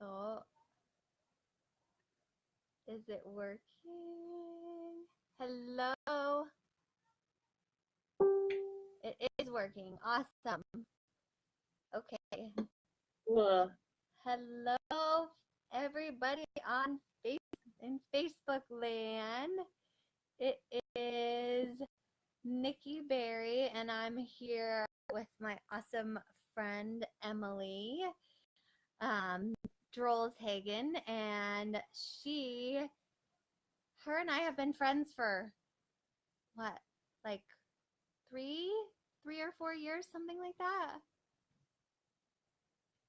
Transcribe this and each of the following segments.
Oh, is it working? Hello. It is working. Awesome. Okay. Well, Hello, everybody on in Facebook land. It is Nikki Berry, and I'm here with my awesome friend Emily um, Hagen, and her and I have been friends for what, like three, 3 or 4 years, something like that.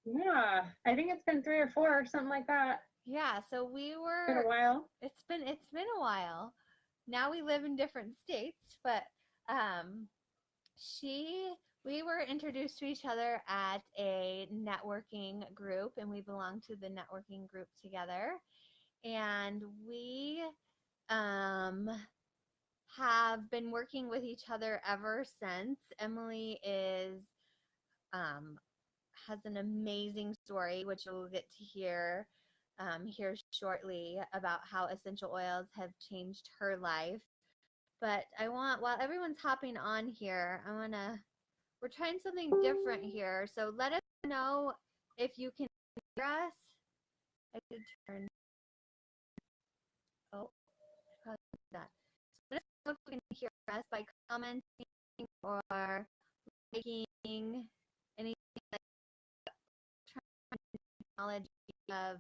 yeah, I think it's been 3 or 4 or something like that. Yeah, so It's been a while. it's been a while. Now we live in different states, but um she we were introduced to each other at a networking group, and we belong to the networking group together, and we um have been working with each other ever since. Emily is um has an amazing story, which you'll get to hear here shortly, about how essential oils have changed her life. But while everyone's hopping on here, we're trying something different here. So let us know if you can hear us. I could turn, oh, probably that. So let us know if you can hear us by commenting or making anything like technology of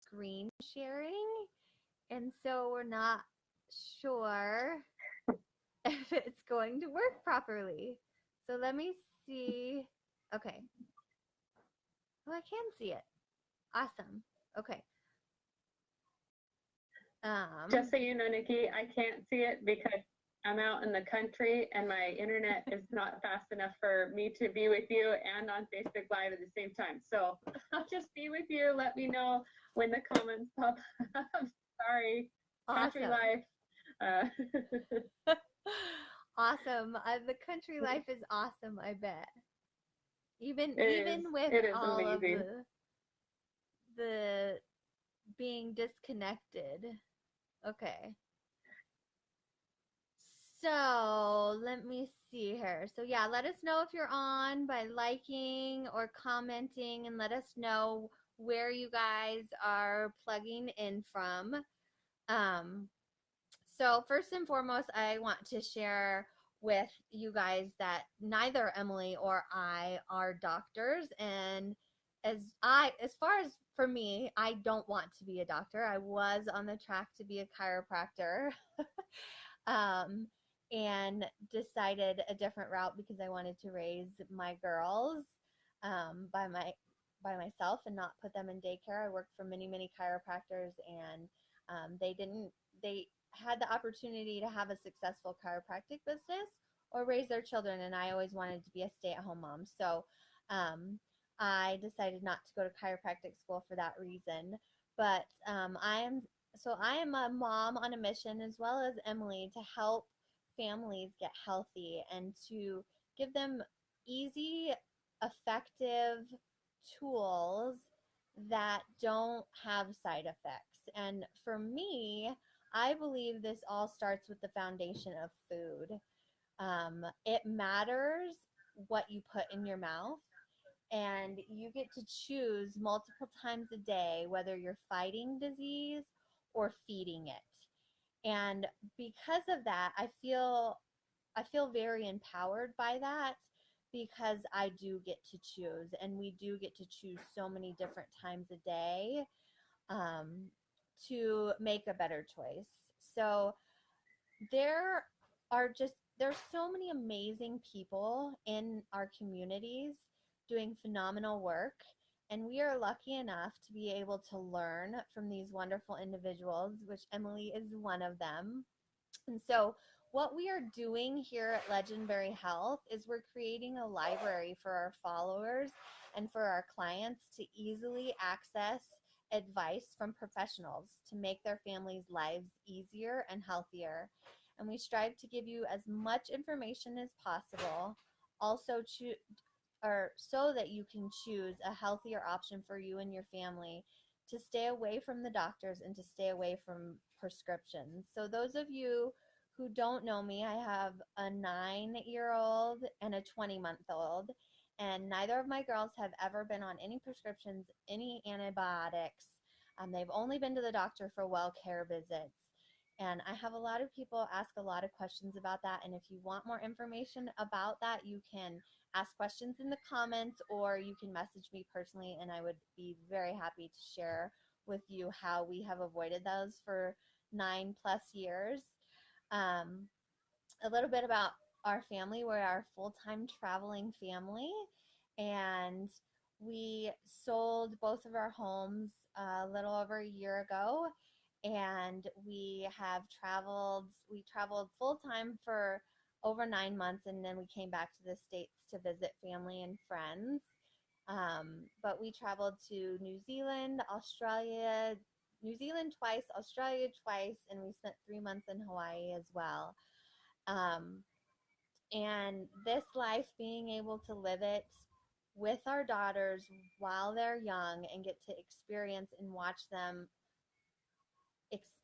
screen sharing. And so we're not sure if it's going to work properly. So let me see. Okay. Oh, I can see it. Awesome. Okay. Just so you know, Nikki, I can't see it because I'm out in the country and my internet is not fast enough for me to be with you and on Facebook Live at the same time. So I'll just be with you. Let me know when the comments pop up. Sorry. Country Awesome. life. Awesome. The country life is awesome, I bet. Even it is. even with It is all of amazing. the being disconnected. Okay. So let me see here. So yeah, let us know if you're on by liking or commenting, and let us know where you guys are plugging in from. Um, so first and foremost, I want to share with you guys that neither Emily or I are doctors, and as far as for me, I don't want to be a doctor. I was on the track to be a chiropractor. um, and decided a different route because I wanted to raise my girls um, by my by myself and not put them in daycare. I worked for many chiropractors, and they didn't. They had the opportunity to have a successful chiropractic business or raise their children, and I always wanted to be a stay-at-home mom. So um, I decided not to go to chiropractic school for that reason. But I am a mom on a mission, as well as Emily, to help families get healthy and to give them easy, effective tools that don't have side effects. And for me, I believe this all starts with the foundation of food. It matters what you put in your mouth, and you get to choose multiple times a day whether you're fighting disease or feeding it. And because of that, I feel very empowered by that, because I do get to choose, and we do get to choose so many different times a day um, to make a better choice. So there there's so many amazing people in our communities doing phenomenal work, and we are lucky enough to be able to learn from these wonderful individuals, which Emily is one of them. And so what we are doing here at Legendary Health is we're creating a library for our followers and for our clients to easily access advice from professionals to make their families' lives easier and healthier. And we strive to give you as much information as possible. Also, or so that you can choose a healthier option for you and your family to stay away from the doctors and to stay away from prescriptions. So those of you who don't know me, I have a 9-year old and a 20-month old, and neither of my girls have ever been on any prescriptions, any antibiotics. They've only been to the doctor for well care visits. And I have a lot of people ask a lot of questions about that. And if you want more information about that, you can ask questions in the comments or you can message me personally, and I would be very happy to share with you how we have avoided those for 9+ years. Um, a little bit about our family. We're our full-time traveling family, and we sold both of our homes a little over a year ago, and we traveled full-time for over 9 months, and then we came back to the States to visit family and friends. But we traveled to New Zealand, Australia, New Zealand twice, Australia twice, and we spent 3 months in Hawaii as well. Um, and this life, being able to live it with our daughters while they're young and get to experience and watch them ex-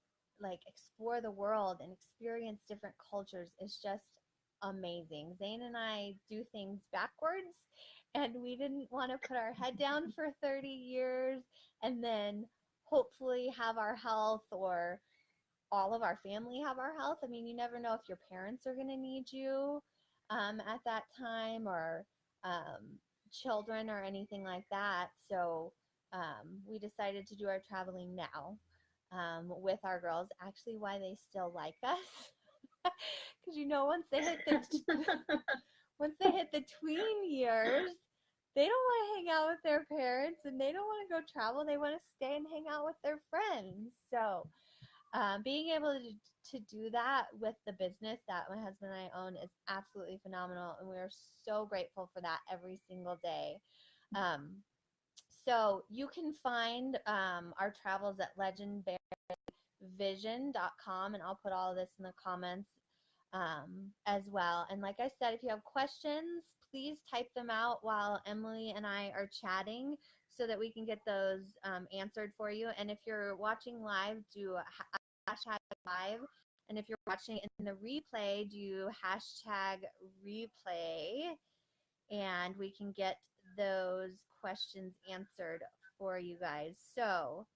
explore the world and experience different cultures is just amazing. Zane and I do things backwards, and we didn't want to put our head down for 30 years and then hopefully have our health, or all of our family have our health. I mean, you never know if your parents are going to need you at that time, or children, or anything like that. So we decided to do our traveling now with our girls. Actually, why they still like us, because once they hit the tween years, they don't want to hang out with their parents and they don't want to go travel. They want to stay and hang out with their friends. So being able to do that with the business that my husband and I own is absolutely phenomenal, and we are so grateful for that every single day. Um, so you can find our travels at legendbearvision.com, and I'll put all of this in the comments as well. And like I said, if you have questions, please type them out while Emily and I are chatting so that we can get those answered for you. And if you're watching live, do hashtag live. And if you're watching in the replay, do hashtag replay, and we can get those questions answered for you guys. So,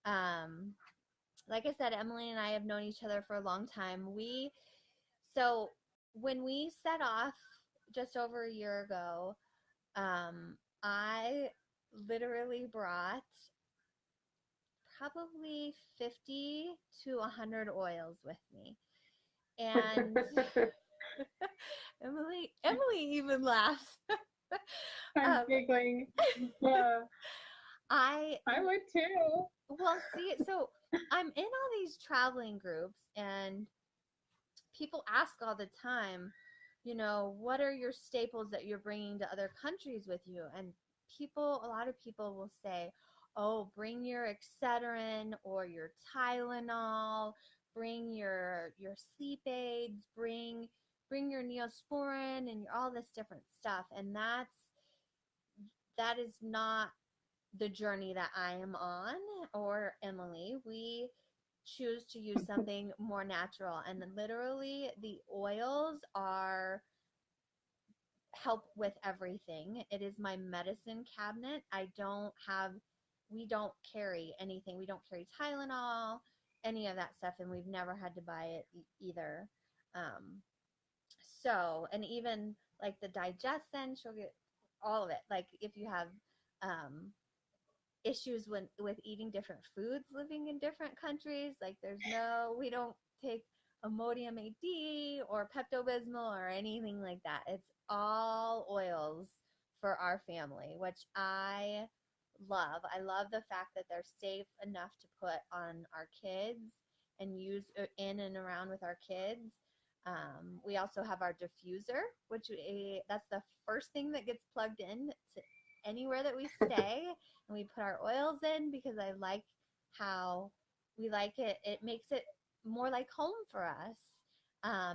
like I said, Emily and I have known each other for a long time. So when we set off just over a year ago, I literally brought probably 50 to 100 oils with me. And Emily even laughs. I'm giggling. Yeah. I would too. Well, see, so I'm in all these traveling groups, and people ask all the time, what are your staples that you're bringing to other countries with you? And a lot of people will say, oh, bring your Excedrin or your Tylenol, bring your sleep aids, bring your Neosporin and all this different stuff. And that is not the journey that I am on, or Emily. We choose to use something more natural, and literally the oils are help with everything. It is my medicine cabinet. We don't carry anything. We don't carry Tylenol, any of that stuff, and we've never had to buy it either. And even like the digestion, she'll get all of it. Like if you have um, issues with eating different foods living in different countries, like we don't take Imodium AD or Pepto-Bismol or anything like that. It's all oils for our family, which I love. I love the fact that they're safe enough to put on our kids and use in and around with our kids. We also have our diffuser, that's the first thing that gets plugged in to anywhere that we stay, and we put our oils in because I like how we like it. It makes it more like home for us.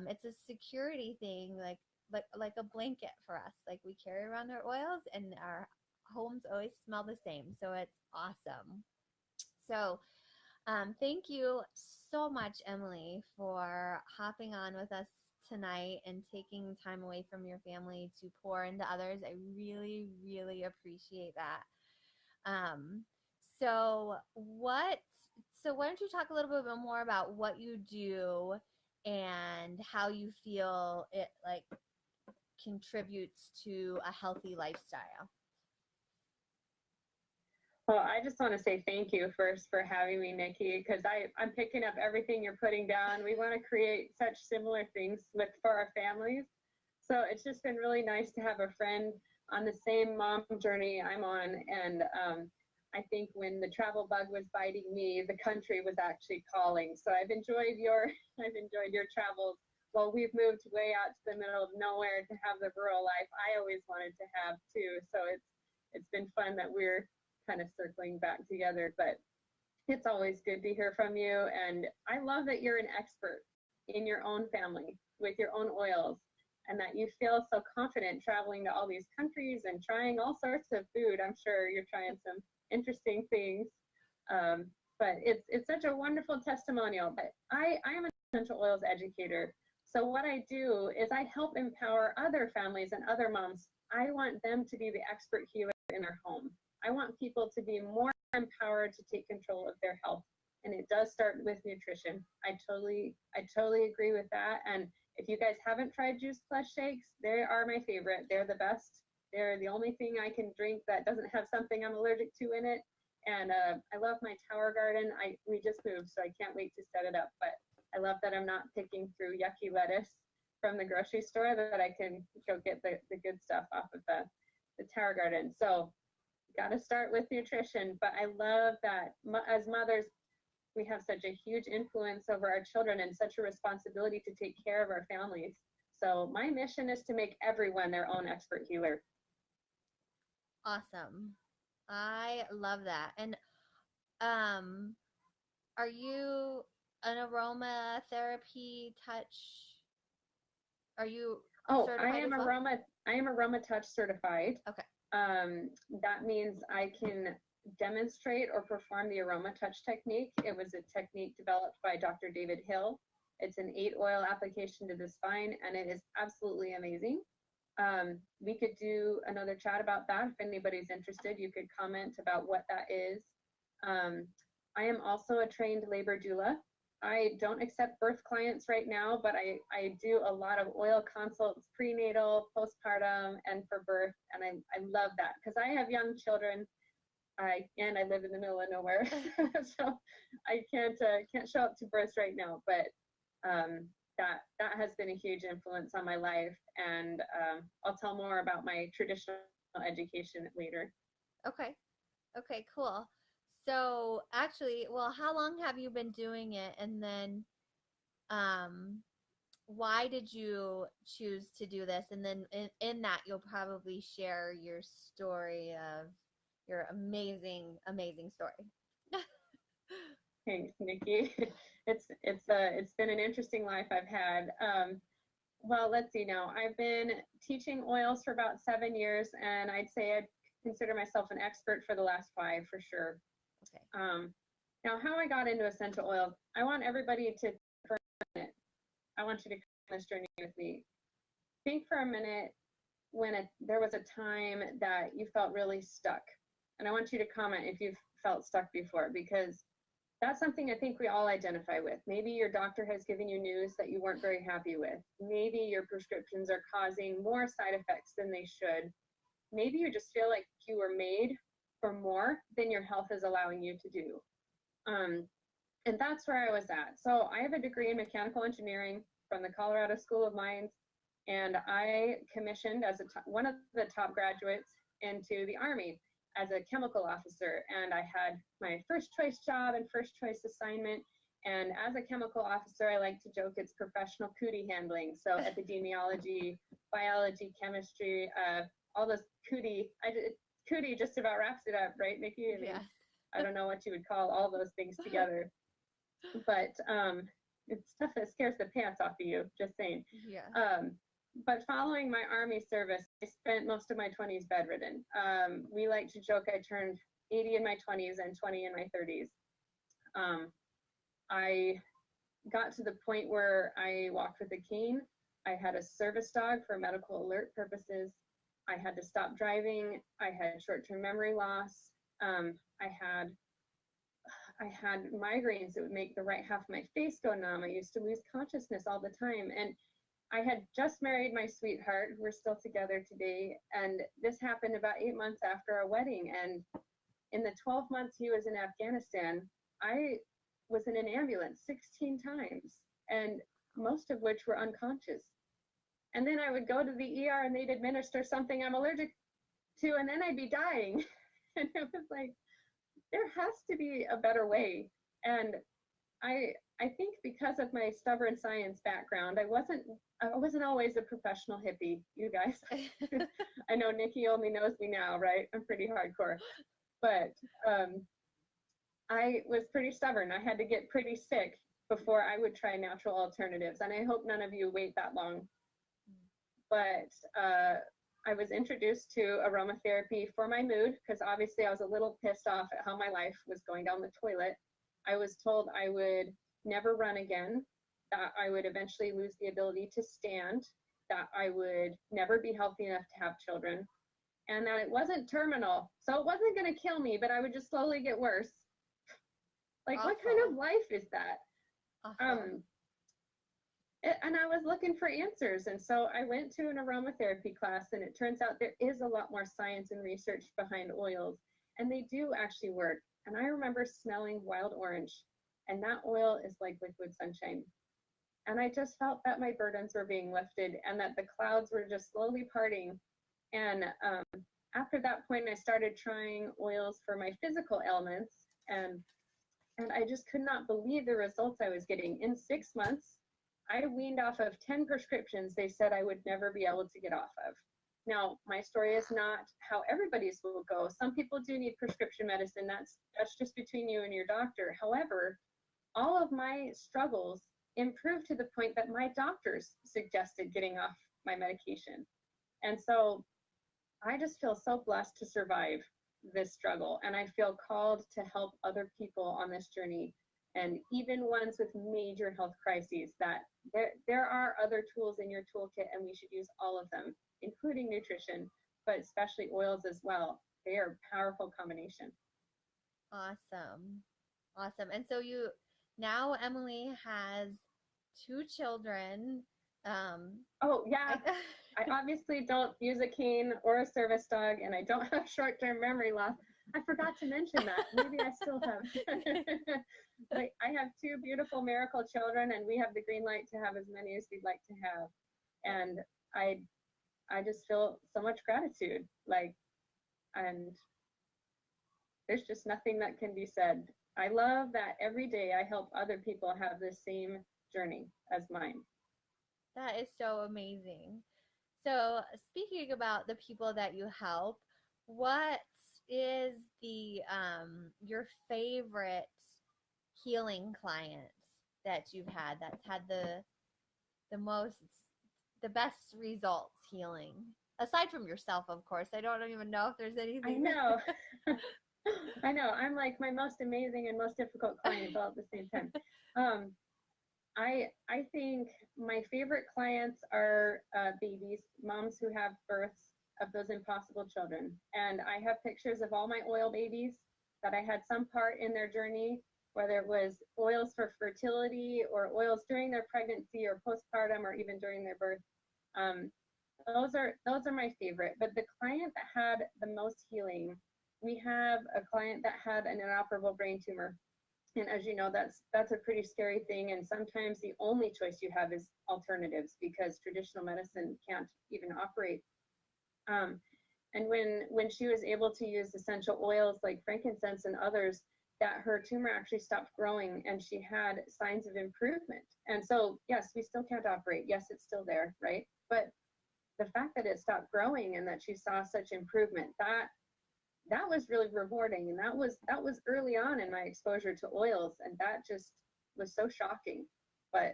It's a security thing. Like like a blanket for us. Like we carry around our oils, and our homes always smell the same. So it's awesome. So thank you so much, Emily, for hopping on with us tonight and taking time away from your family to pour into others. I really, really appreciate that. Um, so what? So why don't you talk a little bit more about what you do and how you feel it like contributes to a healthy lifestyle? Well, I just want to say thank you first for having me, Nikki, because I'm picking up everything you're putting down. We want to create such similar things for our families. So it's just been really nice to have a friend on the same mom journey I'm on. And I think when the travel bug was biting me, the country was actually calling. So I've enjoyed your I've enjoyed your travels. Well, we've moved way out to the middle of nowhere to have the rural life I always wanted to have too. So it's been fun that we're kind of circling back together, but it's always good to hear from you. And I love that you're an expert in your own family with your own oils, and that you feel so confident traveling to all these countries and trying all sorts of food. I'm sure you're trying some interesting things. But it's such a wonderful testimonial. But I am an essential oils educator. So what I do is I help empower other families and other moms. I want them to be the expert healer in their home. I want people to be more empowered to take control of their health. And it does start with nutrition. I totally agree with that. And if you guys haven't tried Juice Plus shakes, they are my favorite. They're the best. They're the only thing I can drink that doesn't have something I'm allergic to in it. And I love my tower garden. We just moved, so I can't wait to set it up. But I love that I'm not picking through yucky lettuce from the grocery store, that I can go get the good stuff off of the tower garden. So got to start with nutrition. But I love that as mothers, we have such a huge influence over our children and such a responsibility to take care of our families. So my mission is to make everyone their own expert healer. Awesome. I love that. And um, are you an aromatherapy touch? Are you Oh, certified as well? I am Aroma Touch certified. Okay. That means I can demonstrate or perform the Aroma Touch technique. It was a technique developed by Dr. David Hill. It's an 8-oil application to the spine, and it is absolutely amazing. We could do another chat about that. If anybody's interested, you could comment about what that is. I am also a trained labor doula. I don't accept birth clients right now, but I do a lot of oil consults, prenatal, postpartum, and for birth. And I love that because I have young children. I live in the middle of nowhere, so I can't show up to births right now. But that has been a huge influence on my life, and I'll tell more about my traditional education later. Okay. Okay, cool. So actually, well, how long have you been doing it? And then um why did you choose to do this? And then in that you'll probably share your story of your amazing, amazing story. Thanks, Nikki. It's been an interesting life I've had. Well, let's see now. I've been teaching oils for about 7 years, and I'd say I'd consider myself an expert for the last 5 for sure. Okay. Now, how I got into essential oils, I want everybody to, for a minute, I want you to come on this journey with me. Think for a minute when there was a time that you felt really stuck. And I want you to comment if you've felt stuck before, because that's something I think we all identify with. Maybe your doctor has given you news that you weren't very happy with. Maybe your prescriptions are causing more side effects than they should. Maybe you just feel like you were made for more than your health is allowing you to do. And that's where I was at. So I have a degree in mechanical engineering from the Colorado School of Mines, and I commissioned as one of the top graduates into the Army as a chemical officer. And I had my first choice job and first choice assignment. And as a chemical officer, I like to joke it's professional cootie handling. So epidemiology, biology, chemistry, all this cootie. Cootie just about wraps it up, right, Nikki? I mean, Yes. I don't know what you would call all those things together. But it's stuff that scares the pants off of you, just saying. Yeah. but following my Army service, I spent most of my 20s bedridden. We like to joke I turned 80 in my 20s and 20 in my 30s. I got to the point where I walked with a cane. I had a service dog for medical alert purposes. I had to stop driving. I had short-term memory loss. I had migraines that would make the right half of my face go numb. I used to lose consciousness all the time. And I had just married my sweetheart. We're still together today. And this happened about 8 months after our wedding. And in the 12 months he was in Afghanistan, I was in an ambulance 16 times, and most of which were unconscious. And then I would go to the ER and they'd administer something I'm allergic to, and then I'd be dying. And it was like, there has to be a better way. And I think because of my stubborn science background, I wasn't always a professional hippie, you guys. I know Nikki only knows me now, right? I'm pretty hardcore. But I was pretty stubborn. I had to get pretty sick before I would try natural alternatives. And I hope none of you wait that long. But I was introduced to aromatherapy for my mood, because obviously I was a little pissed off at how my life was going down the toilet. I was told I would never run again, that I would eventually lose the ability to stand, that I would never be healthy enough to have children, and that it wasn't terminal. So it wasn't going to kill me, but I would just slowly get worse. Like, Awful. what kind of life is that? Awful. And I was looking for answers. And so I went to an aromatherapy class, and it turns out there is a lot more science and research behind oils, and they do actually work. And I remember smelling wild orange, and that oil is like liquid sunshine. And I just felt that my burdens were being lifted and that the clouds were just slowly parting. And after that point, I started trying oils for my physical ailments, and I just could not believe the results I was getting. In 6 months, I weaned off of 10 prescriptions they said I would never be able to get off of. Now, my story is not how everybody's will go. Some people do need prescription medicine. That's just between you and your doctor. However, all of my struggles improved to the point that my doctors suggested getting off my medication. And so I just feel so blessed to survive this struggle. And I feel called to help other people on this journey, and even ones with major health crises, that there are other tools in your toolkit, and we should use all of them, including nutrition, but especially oils as well. They are a powerful combination. Awesome. Awesome. And so now Emily has 2 children. Oh, yeah. I obviously don't use a cane or a service dog, and I don't have short-term memory loss. I forgot to mention that. Maybe I still have. But I have 2 beautiful miracle children, and we have the green light to have as many as we'd like to have. And I just feel so much gratitude. And there's just nothing that can be said. I love that every day I help other people have the same journey as mine. That is so amazing. So, speaking about the people that you help, what is your favorite healing client that you've had that's had the best results healing? Aside from yourself, of course. I don't even know if there's anything. I know. I know. I'm like my most amazing and most difficult client all at the same time. I think my favorite clients are babies, moms who have births of those impossible children. And I have pictures of all my oil babies that I had some part in their journey, whether it was oils for fertility or oils during their pregnancy or postpartum or even during their birth. Those are my favorite. But the client that had the most healing, we have a client that had an inoperable brain tumor. And as you know, that's a pretty scary thing. And sometimes the only choice you have is alternatives, because traditional medicine can't even operate. And when she was able to use essential oils like frankincense and others, that her tumor actually stopped growing and she had signs of improvement. And so, yes, we still can't operate. Yes, it's still there, right? But the fact that it stopped growing and that she saw such improvement, that was really rewarding. And that was early on in my exposure to oils, and that just was so shocking. But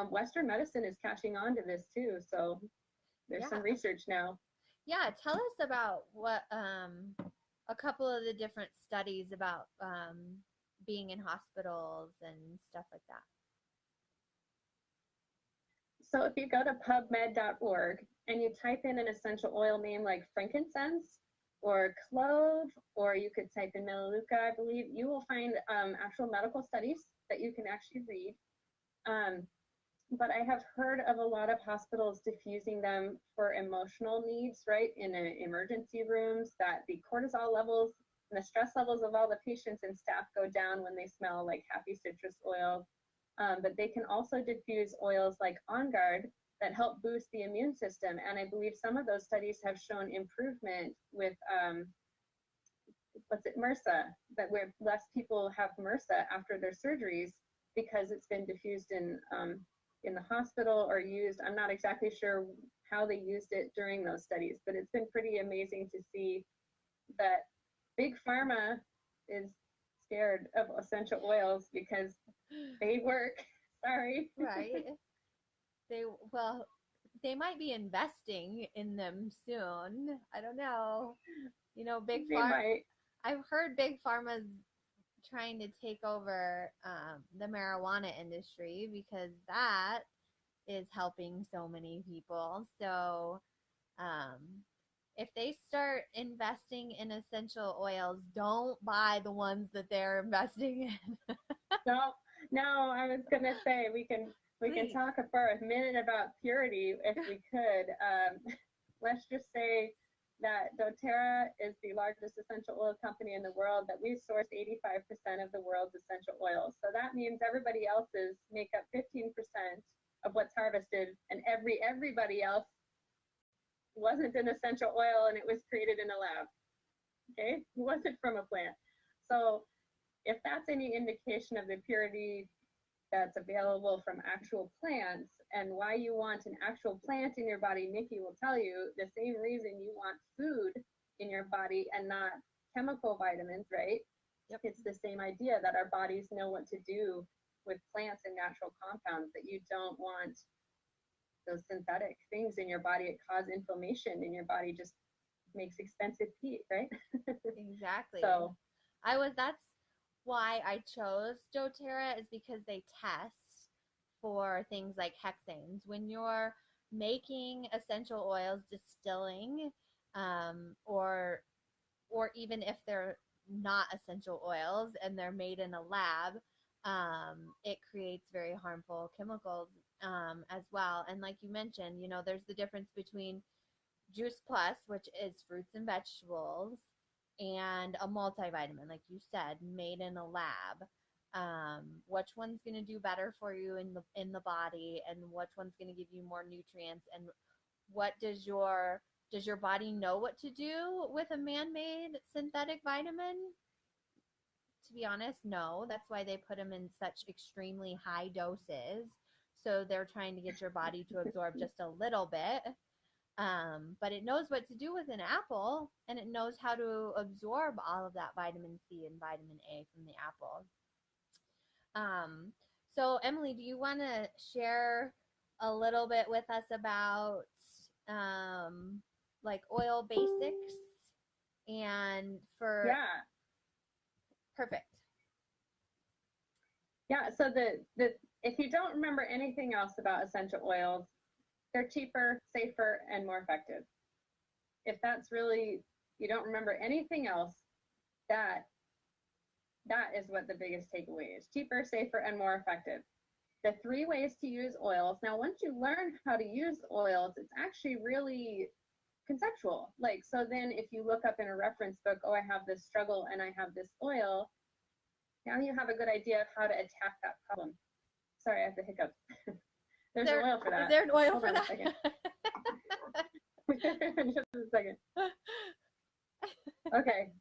Western medicine is catching on to this too. So There's some Yeah. research now. Yeah, tell us about what a couple of the different studies about being in hospitals and stuff like that. So if you go to pubmed.org and you type in an essential oil name like frankincense or clove, or you could type in melaleuca, I believe, you will find actual medical studies that you can actually read. Um, but I have heard of a lot of hospitals diffusing them for emotional needs, right? In emergency rooms, that the cortisol levels and the stress levels of all the patients and staff go down when they smell like happy citrus oil. But they can also diffuse oils like On Guard that help boost the immune system. And I believe some of those studies have shown improvement with what's it, MRSA, that where less people have MRSA after their surgeries because it's been diffused in the hospital or used. I'm not exactly sure how they used it during those studies, but it's been pretty amazing to see that big pharma is scared of essential oils because they work. Sorry. Right. They well, they might be investing in them soon. I don't know. You know, big They farm. might. I've heard big pharma's trying to take over the marijuana industry because that is helping so many people. So, um, if they start investing in essential oils, don't buy the ones that they're investing in. No, no, I was gonna say we can Please. talk for a minute about purity if we could. Let's just say that doTERRA is the largest essential oil company in the world, that we source 85% of the world's essential oils. So that means everybody else's make up 15% of what's harvested, and everybody else wasn't an essential oil and it was created in a lab. Okay, it wasn't from a plant. So if that's any indication of the purity that's available from actual plants and why you want an actual plant in your body, Nikki will tell you the same reason you want food in your body and not chemical vitamins, right? Yep. It's the same idea that our bodies know what to do with plants and natural compounds, that you don't want those synthetic things in your body. It causes inflammation in your body, just makes expensive heat, right? Exactly. So That's why I chose doTERRA, is because they test for things like hexanes. When you're making essential oils, distilling, or even if they're not essential oils and they're made in a lab, it creates very harmful chemicals as well. And like you mentioned, you know, there's the difference between Juice Plus, which is fruits and vegetables, and a multivitamin, like you said, made in a lab. Which one's going to do better for you in the body, and which one's going to give you more nutrients, and what does your body know what to do with a man-made synthetic vitamin? To be honest, no. That's why they put them in such extremely high doses. So they're trying to get your body to absorb just a little bit. But it knows what to do with an apple, and it knows how to absorb all of that vitamin C and vitamin A from the apple. Um, so, Emily, do you want to share a little bit with us about like oil basics and for yeah, perfect? yeah. So the if you don't remember anything else about essential oils, they're cheaper, safer, and more effective. If that's really, you don't remember anything else, that that is what the biggest takeaway is: cheaper, safer, and more effective. The 3 ways to use oils. Now, once you learn how to use oils, it's actually really conceptual. Like, so then if you look up in a reference book, oh, I have this struggle and I have this oil, now you have a good idea of how to attack that problem. Sorry, I have the hiccups. There's an oil for that. Is there an oil Hold for on that? a second. Just a second. Okay,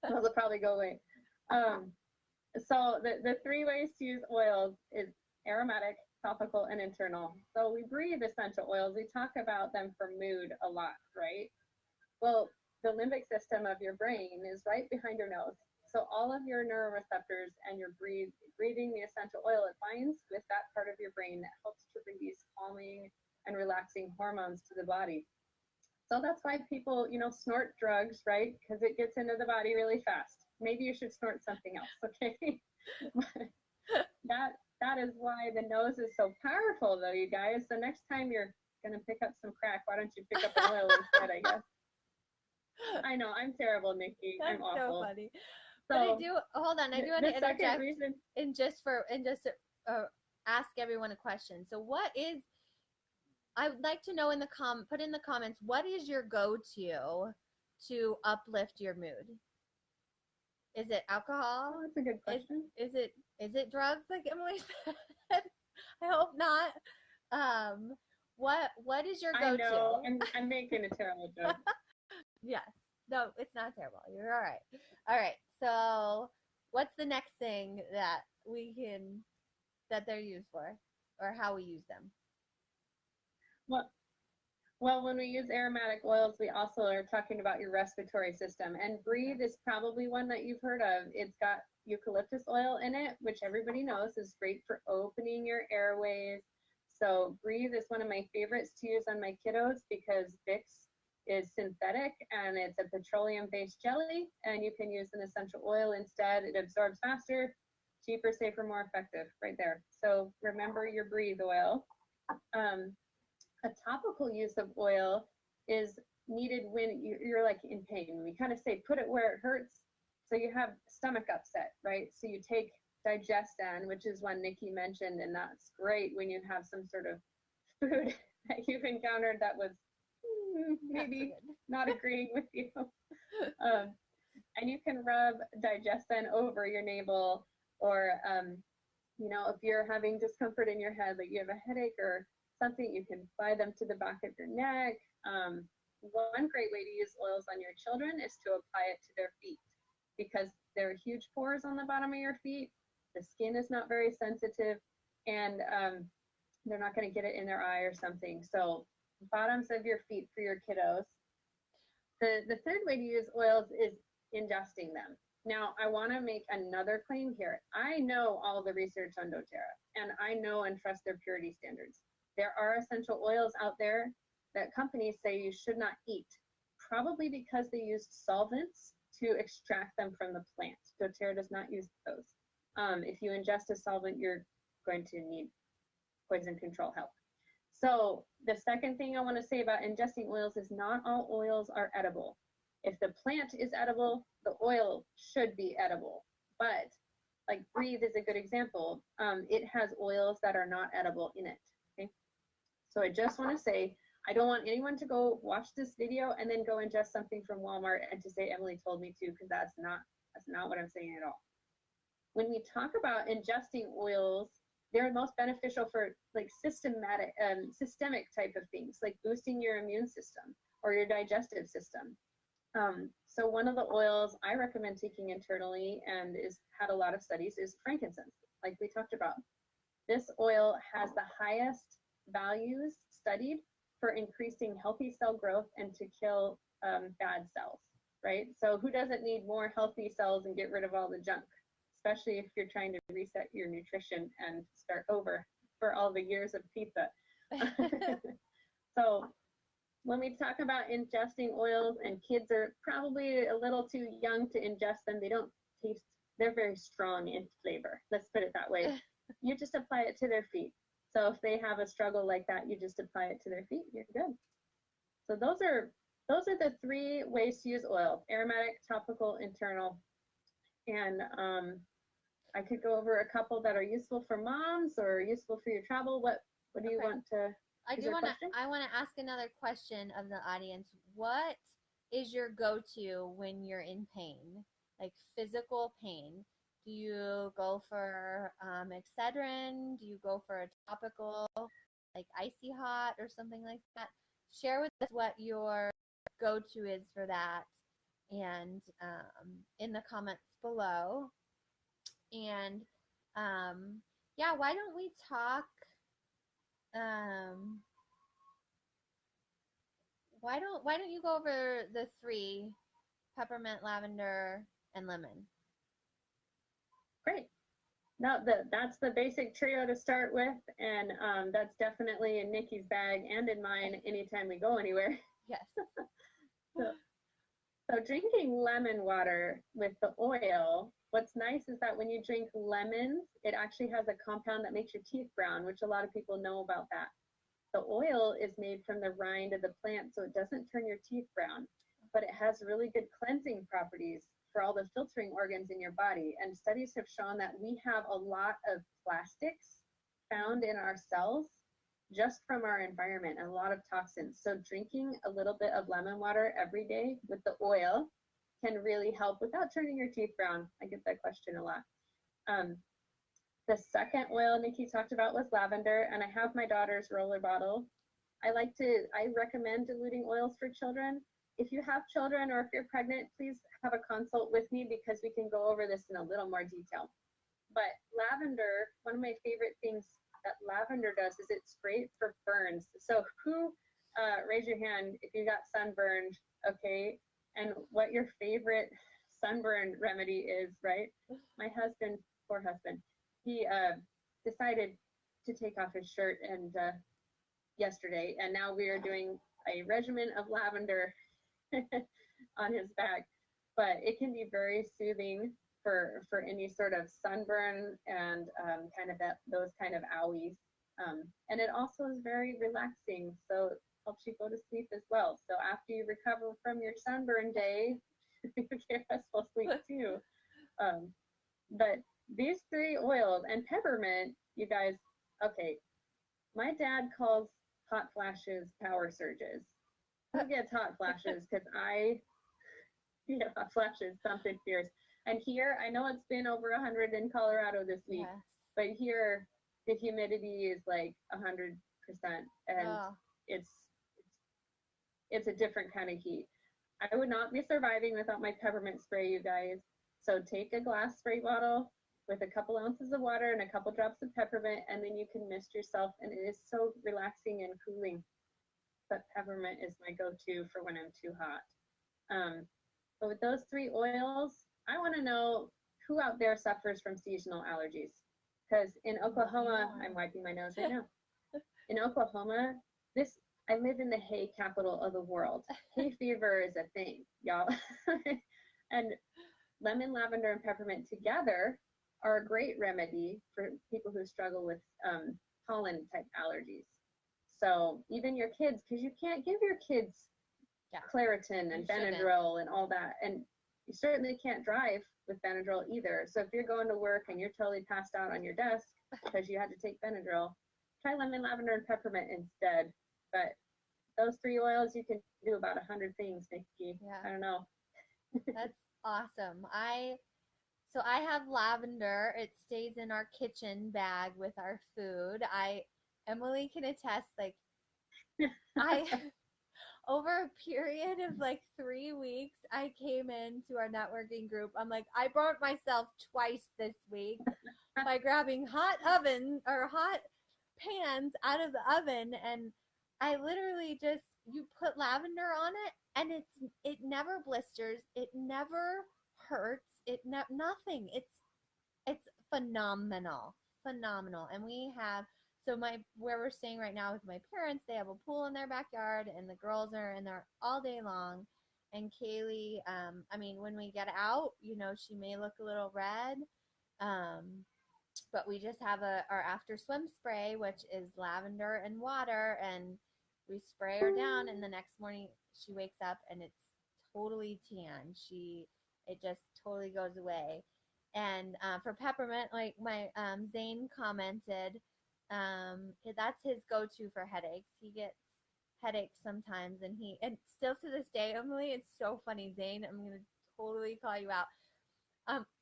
those will probably go away. So the 3 ways to use oils is aromatic, topical, and internal. So we breathe essential oils. We talk about them for mood a lot, right? Well, the limbic system of your brain is right behind your nose. So all of your neuroreceptors and your breathing the essential oil, it binds with that part of your brain that helps to release calming and relaxing hormones to the body. So that's why people, snort drugs, right? Because it gets into the body really fast. Maybe you should snort something else, okay? that is why the nose is so powerful, though, you guys. So next time you're gonna pick up some crack, why don't you pick up an oil instead? I guess. I know I'm terrible, Nikki. That's I'm awful. so funny. So but I do hold on. I do want to interject reason, and just ask everyone a question. So what is I would like to know put in the comments, what is your go-to to uplift your mood? Is it alcohol? Oh, that's a good question. Is it drugs like Emily said? I hope not. What is your go-to? I know. I'm making a terrible joke. Yes. No, it's not terrible. You're all right. All right. So, what's the next thing that they're used for, or how we use them? Well, when we use aromatic oils, we also are talking about your respiratory system. And Breathe is probably one that you've heard of. It's got eucalyptus oil in it, which everybody knows is great for opening your airways. So Breathe is one of my favorites to use on my kiddos because Vicks is synthetic and it's a petroleum-based jelly, and you can use an essential oil instead. It absorbs faster, cheaper, safer, more effective, right there. So remember your Breathe oil. A topical use of oil is needed when you're like in pain. We kind of say put it where it hurts. So you have stomach upset, right? So you take Digestan, which is one Nikki mentioned, and that's great when you have some sort of food that you've encountered that was maybe not agreeing with you. And you can rub Digestan over your navel, or if you're having discomfort in your head, like you have a headache or something, you can apply them to the back of your neck. One great way to use oils on your children is to apply it to their feet, because there are huge pores on the bottom of your feet. The skin is not very sensitive, and they're not going to get it in their eye or something. So bottoms of your feet for your kiddos. The third way to use oils is ingesting them. Now, I want to make another claim here. I know all the research on doTERRA, and I know and trust their purity standards. There are essential oils out there that companies say you should not eat, probably because they use solvents to extract them from the plant. doTERRA does not use those. If you ingest a solvent, you're going to need poison control help. So the second thing I want to say about ingesting oils is not all oils are edible. If the plant is edible, the oil should be edible. But like Breathe is a good example. It has oils that are not edible in it. Okay? So I just want to say, I don't want anyone to go watch this video and then go ingest something from Walmart and to say Emily told me to, because that's not what I'm saying at all. When we talk about ingesting oils, they're most beneficial for like systemic type of things, like boosting your immune system or your digestive system. So one of the oils I recommend taking internally and is had a lot of studies is frankincense, like we talked about. This oil has the highest values studied for increasing healthy cell growth and to kill bad cells, right? So who doesn't need more healthy cells and get rid of all the junk, especially if you're trying to reset your nutrition and start over for all the years of pizza. So when we talk about ingesting oils, and kids are probably a little too young to ingest them, they don't taste, they're very strong in flavor. Let's put it that way. You just apply it to their feet. So if they have a struggle like that, you just apply it to their feet, you're good. So those are the three ways to use oil: aromatic, topical, internal. And I could go over a couple that are useful for moms or useful for your travel. What do you want to? I want to ask another question of the audience. What is your go-to when you're in pain, like physical pain? Do you go for Excedrin? Do you go for a topical, like icy hot or something like that? Share with us what your go-to is for that, and in the comments below. And yeah, why don't we talk? Why don't you go over the three: peppermint, lavender, and lemon? Great. No, that's the basic trio to start with, and that's definitely in Nikki's bag and in mine anytime we go anywhere. Yes. So, so drinking lemon water with the oil, what's nice is that when you drink lemons, it actually has a compound that makes your teeth brown, which a lot of people know about that. The oil is made from the rind of the plant, so it doesn't turn your teeth brown, but it has really good cleansing properties for all the filtering organs in your body. And studies have shown that we have a lot of plastics found in our cells just from our environment and a lot of toxins. So drinking a little bit of lemon water every day with the oil can really help without turning your teeth brown. I get that question a lot. Um, the second oil Nikki talked about was lavender, and I have my daughter's roller bottle. I recommend diluting oils for children. If you have children or if you're pregnant, please have a consult with me because we can go over this in a little more detail. But lavender, one of my favorite things that lavender does is it's great for burns. So who, raise your hand if you got sunburned, okay, and what your favorite sunburn remedy is, right? My husband, poor husband, he decided to take off his shirt and yesterday, and now we are doing a regimen of lavender on his back. But it can be very soothing for any sort of sunburn and kind of those kind of owies. And it also is very relaxing, so it helps you go to sleep as well. So after you recover from your sunburn day, you get restful sleep too. But these three oils and peppermint, you guys, okay, my dad calls hot flashes power surges. Who gets hot flashes? Because I get hot flashes, something fierce. And here, I know it's been over 100 in Colorado this week, Yes. but here the humidity is like 100%, and Oh. it's it's a different kind of heat. I would not be surviving without my peppermint spray, you guys. So take a glass spray bottle with a couple ounces of water and a couple drops of peppermint, and then you can mist yourself, and it is so relaxing and cooling. But peppermint is my go-to for when I'm too hot. But with those three oils, I want to know who out there suffers from seasonal allergies. Because in Oklahoma, I'm wiping my nose right now. In Oklahoma, this I live in the hay capital of the world. Hay fever is a thing, y'all. And lemon, lavender, and peppermint together are a great remedy for people who struggle with pollen type allergies. So even your kids, because you can't give your kids Claritin and Benadryl and all that, and you certainly can't drive with Benadryl either. So if you're going to work and you're totally passed out on your desk because you had to take Benadryl, try lemon, lavender, and peppermint instead. But those three oils, you can do about 100 things, Nikki. Yeah. I don't know. That's awesome. So I have lavender. It stays in our kitchen bag with our food. Emily can attest, like I over a period of like 3 weeks, I came into our networking group. I'm like, I burnt myself twice this week by grabbing hot pans out of the oven, and I literally just, you put lavender on it and it never blisters, it never hurts, nothing. It's phenomenal. Phenomenal. And we have, so where we're staying right now with my parents, they have a pool in their backyard, and the girls are in there all day long. And Kaylee, I mean, when we get out, she may look a little red, but we just have our after swim spray, which is lavender and water, and we spray her down, and the next morning she wakes up and it's totally tan. It just totally goes away. And for peppermint, like my Zane commented, that's his go-to for headaches. He gets headaches sometimes, and still to this day, Emily, it's so funny, Zane, I'm gonna totally call you out.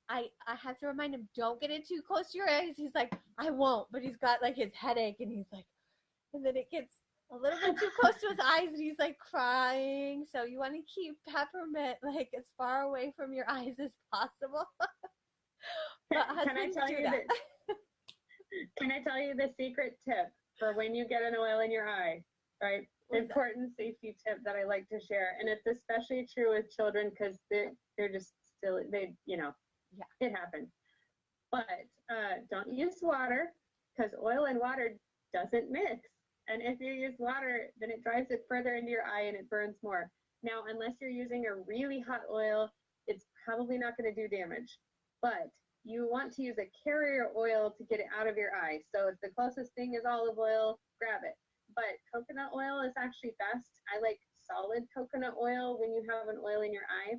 I have to remind him, don't get it too close to your eyes. He's like, I won't, but he's got like his headache, and he's like, and then it gets a little bit too close to his eyes, and he's like crying. So you want to keep peppermint like as far away from your eyes as possible. Can I tell you that? Can I tell you the secret tip for when you get an oil in your eye? Right, important safety tip that I like to share, and it's especially true with children because they're just still it happens. But don't use water because oil and water doesn't mix. And if you use water, then it drives it further into your eye and it burns more. Now, unless you're using a really hot oil, it's probably not going to do damage. But you want to use a carrier oil to get it out of your eye. So if the closest thing is olive oil, grab it. But coconut oil is actually best. I like solid coconut oil when you have an oil in your eye.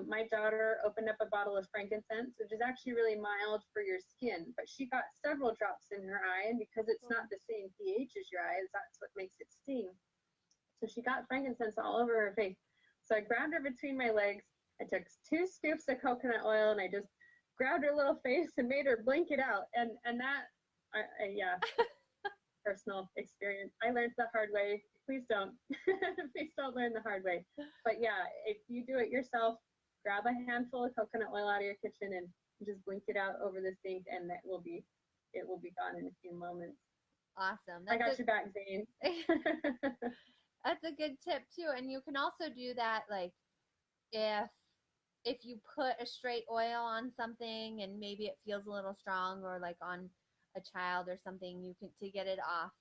My daughter opened up a bottle of frankincense, which is actually really mild for your skin, but she got several drops in her eye, and because it's not the same pH as your eyes, that's what makes it sting. So she got frankincense all over her face. So I grabbed her between my legs. I took 2 scoops of coconut oil, and I just grabbed her little face and made her blink it out. And that, yeah, personal experience. I learned the hard way. Please don't. Please don't learn the hard way. But yeah, if you do it yourself, grab a handful of coconut oil out of your kitchen and just blink it out over the sink, and it will be gone in a few moments. Awesome. I got your back, Zane. That's a good tip too. And you can also do that, like if you put a straight oil on something and maybe it feels a little strong, or like on a child or something, you can, to get it off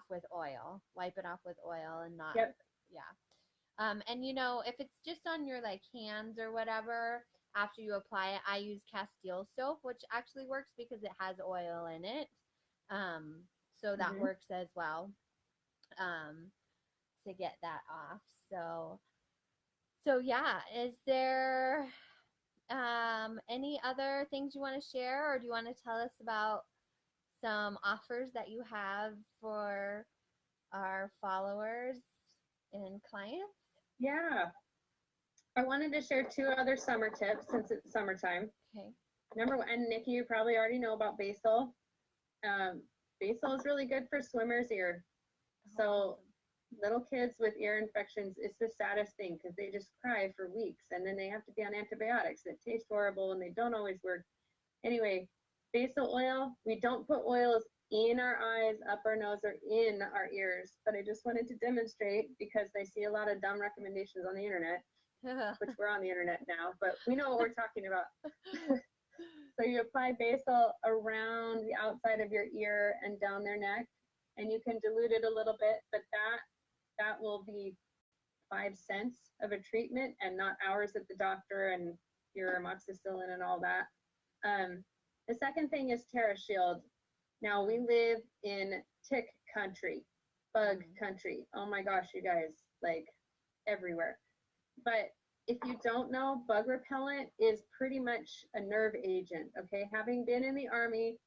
with oil, wipe it off with oil and not, yep. Yeah. And you know, if it's just on your like hands or whatever, after you apply it, I use Castile soap, which actually works because it has oil in it. So that works as well, to get that off. So yeah, is there any other things you want to share, or do you want to tell us about some offers that you have for our followers and clients? Yeah. I wanted to share 2 other summer tips since it's summertime. Okay. Number 1, and Nikki, you probably already know about basil. Basil is really good for swimmer's ear. So little kids with ear infections, it's the saddest thing because they just cry for weeks and then they have to be on antibiotics that taste horrible and they don't always work. Anyway, basil oil, we don't put oils in our eyes, up our nose, or in our ears, but I just wanted to demonstrate because I see a lot of dumb recommendations on the internet, which we're on the internet now, but we know what we're talking about. So you apply basil around the outside of your ear and down their neck, and you can dilute it a little bit, but that will be 5 cents of a treatment and not hours at the doctor and your amoxicillin and all that. The second thing is TerraShield. Now we live in tick country, bug country. Oh my gosh, you guys, like everywhere. But if you don't know, bug repellent is pretty much a nerve agent, okay? Having been in the Army,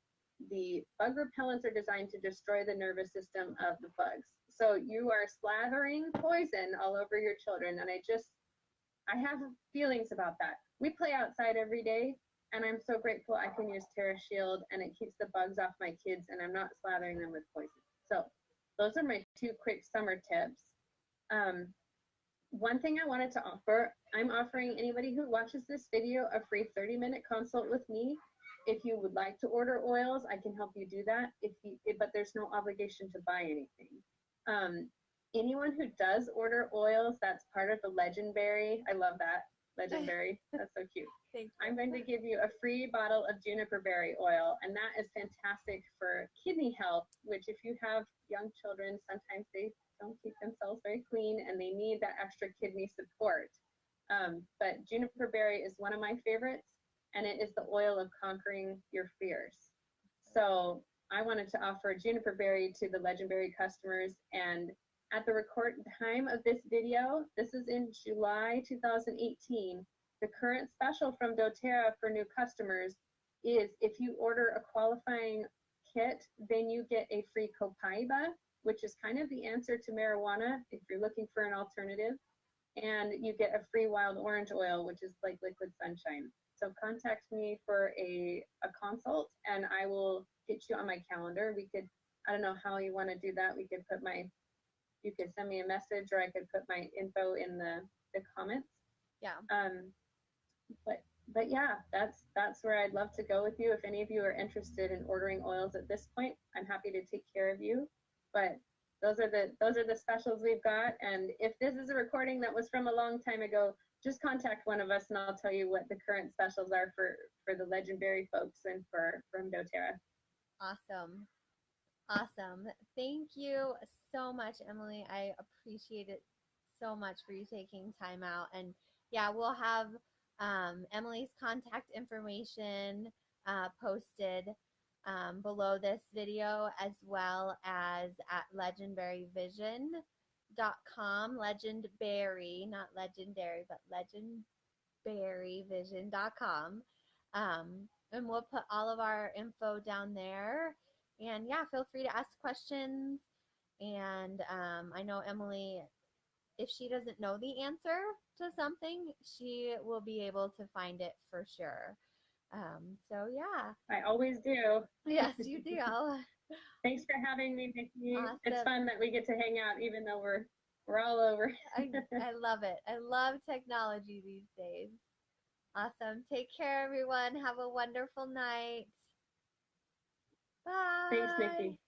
the bug repellents are designed to destroy the nervous system of the bugs. So you are slathering poison all over your children. And I have feelings about that. We play outside every day, and I'm so grateful I can use TerraShield, and it keeps the bugs off my kids, and I'm not slathering them with poison. So those are my 2 quick summer tips. One thing I wanted to offer, I'm offering anybody who watches this video a free 30-minute consult with me. If you would like to order oils, I can help you do that. But there's no obligation to buy anything. Anyone who does order oils, that's part of the Legendberry. I love that. Legendberry. That's so cute. I'm going to give you a free bottle of juniper berry oil, and that is fantastic for kidney health, which if you have young children, sometimes they don't keep themselves very clean and they need that extra kidney support. But juniper berry is one of my favorites, and it is the oil of conquering your fears. So I wanted to offer juniper berry to the Legendberry customers, and at the record time of this video, this is in July 2018, the current special from doTERRA for new customers is if you order a qualifying kit, then you get a free copaiba, which is kind of the answer to marijuana if you're looking for an alternative, and you get a free wild orange oil, which is like liquid sunshine. So contact me for a consult, and I will get you on my calendar. We could, I don't know how you want to do that. We could put you could send me a message, or I could put my info in the comments. Yeah. But yeah, that's where I'd love to go with you. If any of you are interested in ordering oils at this point, I'm happy to take care of you. But those are the specials we've got. And if this is a recording that was from a long time ago, just contact one of us and I'll tell you what the current specials are for the legendary folks and for from doTERRA. Awesome. Awesome. Thank you so much, Emily. I appreciate it so much for you taking time out. And yeah, we'll have Emily's contact information posted below this video, as well as at legendberryvision.com. Legendberry, not legendary, but legendberryvision.com. And we'll put all of our info down there. And yeah, feel free to ask questions. And I know Emily, if she doesn't know the answer to something, she will be able to find it for sure. So yeah. I always do. Yes, you do. Thanks for having me, Nikki. Awesome. It's fun that we get to hang out, even though we're all over. I love it. I love technology these days. Awesome. Take care, everyone. Have a wonderful night. Bye. Thanks, Nikki.